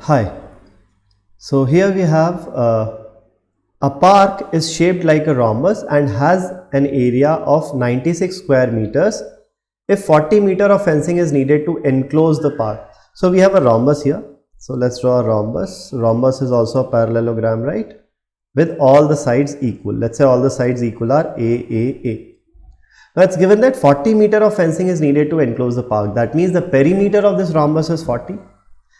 Hi. So here we have a park is shaped like a rhombus and has an area of 96 square meters. If 40 meter of fencing is needed to enclose the park. So we have a rhombus here. So let's draw a rhombus. Rhombus is also a parallelogram, right? With all the sides equal. Let's say all the sides equal are A. Now it's given that 40 meter of fencing is needed to enclose the park. That means the perimeter of this rhombus is 40.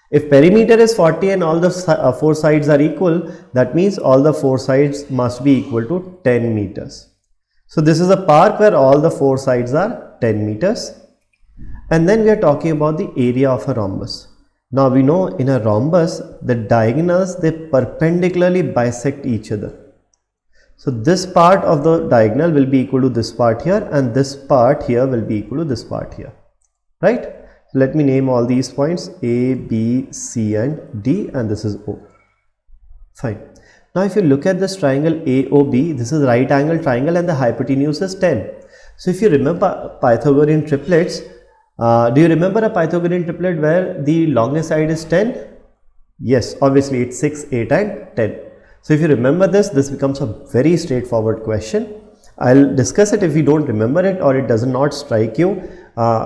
If perimeter is 40 and all the four sides are equal, that means all the four sides must be equal to 10 meters. So this is a park where all the four sides are 10 meters. And then we are talking about the area of a rhombus. Now we know in a rhombus, the diagonals, they perpendicularly bisect each other. So this part of the diagonal will be equal to this part here, and this part here will be equal to this part here, right? Let me name all these points A, B, C and D, and this is O. Fine. Now if you look at this triangle AOB, this is right angle triangle and the hypotenuse is 10. So if you remember Pythagorean triplets, do you remember a Pythagorean triplet where the longest side is 10? Yes, obviously it's 6, 8 and 10. So if you remember this, this becomes a very straightforward question. I'll discuss it if you don't remember it or it does not strike you,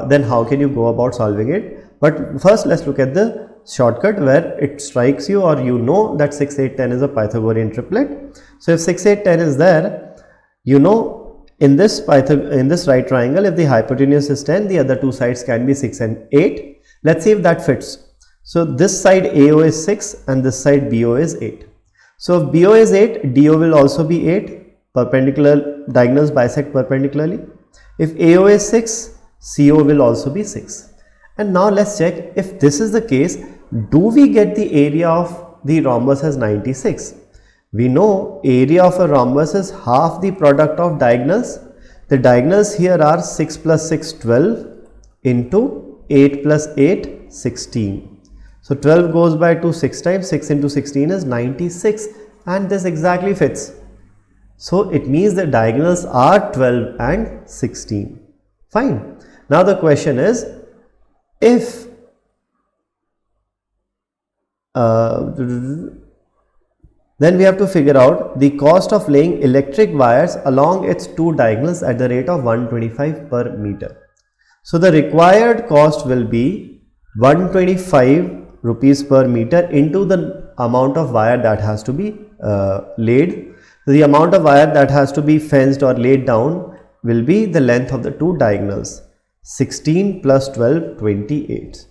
then how can you go about solving it. But first let's look at the shortcut where it strikes you or you know that 6, 8, 10 is a Pythagorean triplet. So if 6, 8, 10 is there, you know in this right triangle, if the hypotenuse is 10, the other two sides can be 6 and 8. Let's see if that fits. So this side AO is 6 and this side BO is 8. So if BO is 8, DO will also be 8. Perpendicular diagonals bisect perpendicularly. If AO is 6, CO will also be 6. And now let's check if this is the case, do we get the area of the rhombus as 96? We know area of a rhombus is half the product of diagonals. The diagonals here are 6 plus 6, 12 into 8 plus 8, 16. So 12 goes by 2 6 times, 6 into 16 is 96 and this exactly fits. So it means the diagonals are 12 and 16. Fine. Now the question is, if then we have to figure out the cost of laying electric wires along its two diagonals at the rate of 125 per meter. So the required cost will be 125 rupees per meter into the amount of wire that has to be laid. The amount of wire that has to be fenced or laid down will be the length of the two diagonals. 16 plus 12, 28.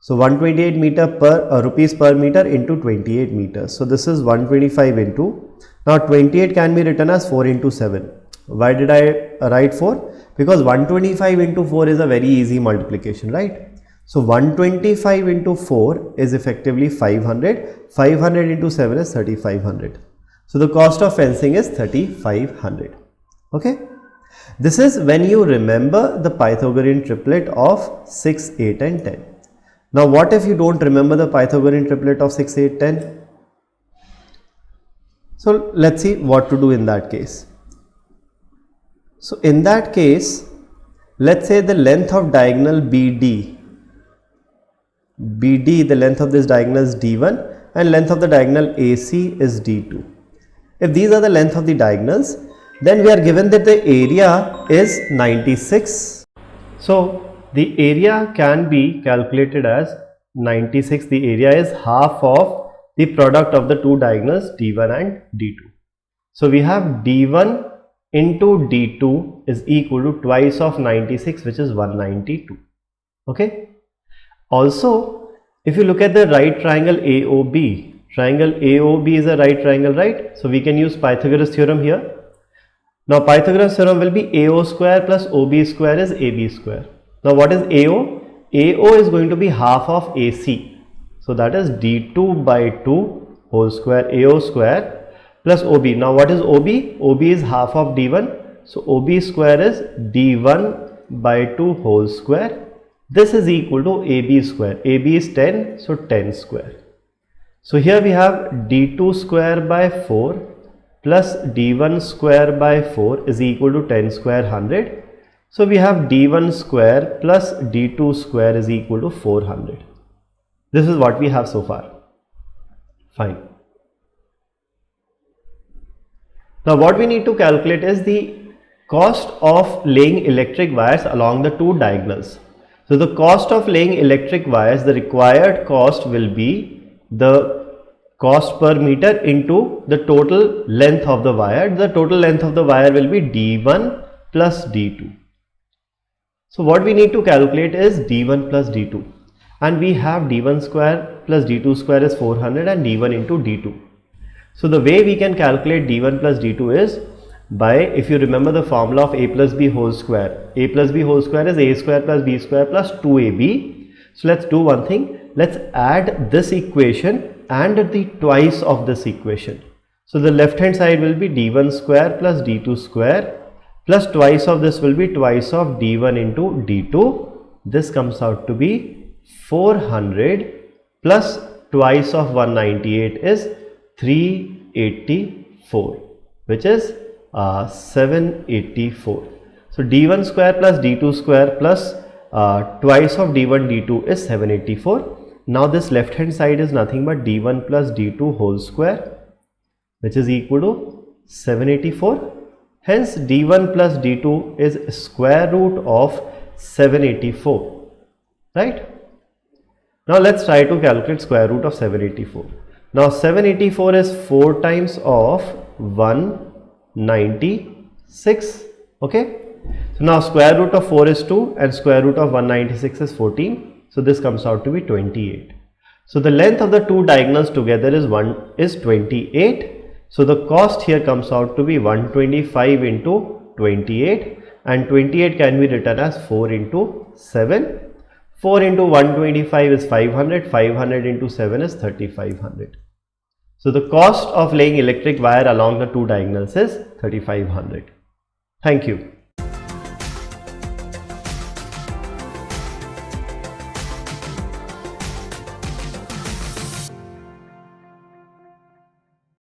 So 128 rupees per meter into 28 meters. So this is 125 into, now 28 can be written as 4 into 7. Why did I write 4? Because 125 into 4 is a very easy multiplication, right? So 125 into 4 is effectively 500. 500 into 7 is 3500. So the cost of fencing is 3500. Okay. This is when you remember the Pythagorean triplet of 6, 8 and 10. Now what if you don't remember the Pythagorean triplet of 6, 8, 10? So let's see what to do in that case. So in that case, let's say the length of diagonal BD, the length of this diagonal is D1 and length of the diagonal AC is D2. If these are the length of the diagonals, then we are given that the area is 96. So the area can be calculated as 96. The area is half of the product of the two diagonals D1 and D2. So we have D1 into D2 is equal to twice of 96, which is 192. Okay. Also, if you look at the right triangle AOB, triangle AOB is a right triangle, right? So we can use Pythagoras theorem here. Now Pythagoras theorem will be AO square plus OB square is AB square. Now what is AO? AO is going to be half of AC. So that is D2 by 2 whole square AO square plus OB. Now what is OB? OB is half of D1. So OB square is D1 by 2 whole square. This is equal to AB square. AB is 10, so 10 square. So here we have D2 square by 4 plus D1 square by 4 is equal to 10 square 100. So we have D1 square plus D2 square is equal to 400. This is what we have so far. Fine. Now what we need to calculate is the cost of laying electric wires along the two diagonals. So the cost of laying electric wires, the required cost will be the cost per meter into the total length of the wire. The total length of the wire will be D1 plus D2. So what we need to calculate is D1 plus D2, and we have D1 square plus D2 square is 400 and D1 into D2. So the way we can calculate D1 plus D2 is by, if you remember the formula of a plus b whole square. A plus b whole square is a square plus b square plus 2ab. So let's do one thing. Let's add this equation and the twice of this equation. So the left hand side will be D1 square plus D2 square plus twice of this will be twice of D1 into D2. This comes out to be 400 plus twice of 198 is 384, which is 784. So D1 square plus D2 square plus twice of D1 D2 is 784. Now this left hand side is nothing but D1 plus D2 whole square, which is equal to 784. Hence D1 plus D2 is square root of 784, right? Now let's try to calculate square root of 784. Now 784 is 4 times of 196, okay? So now square root of 4 is 2 and square root of 196 is 14. So this comes out to be 28. So the length of the two diagonals together is 28. So the cost here comes out to be 125 into 28, and 28 can be written as 4 into 7. 4 into 125 is 500, 500 into 7 is 3500. So the cost of laying electric wire along the two diagonals is 3500. Thank you.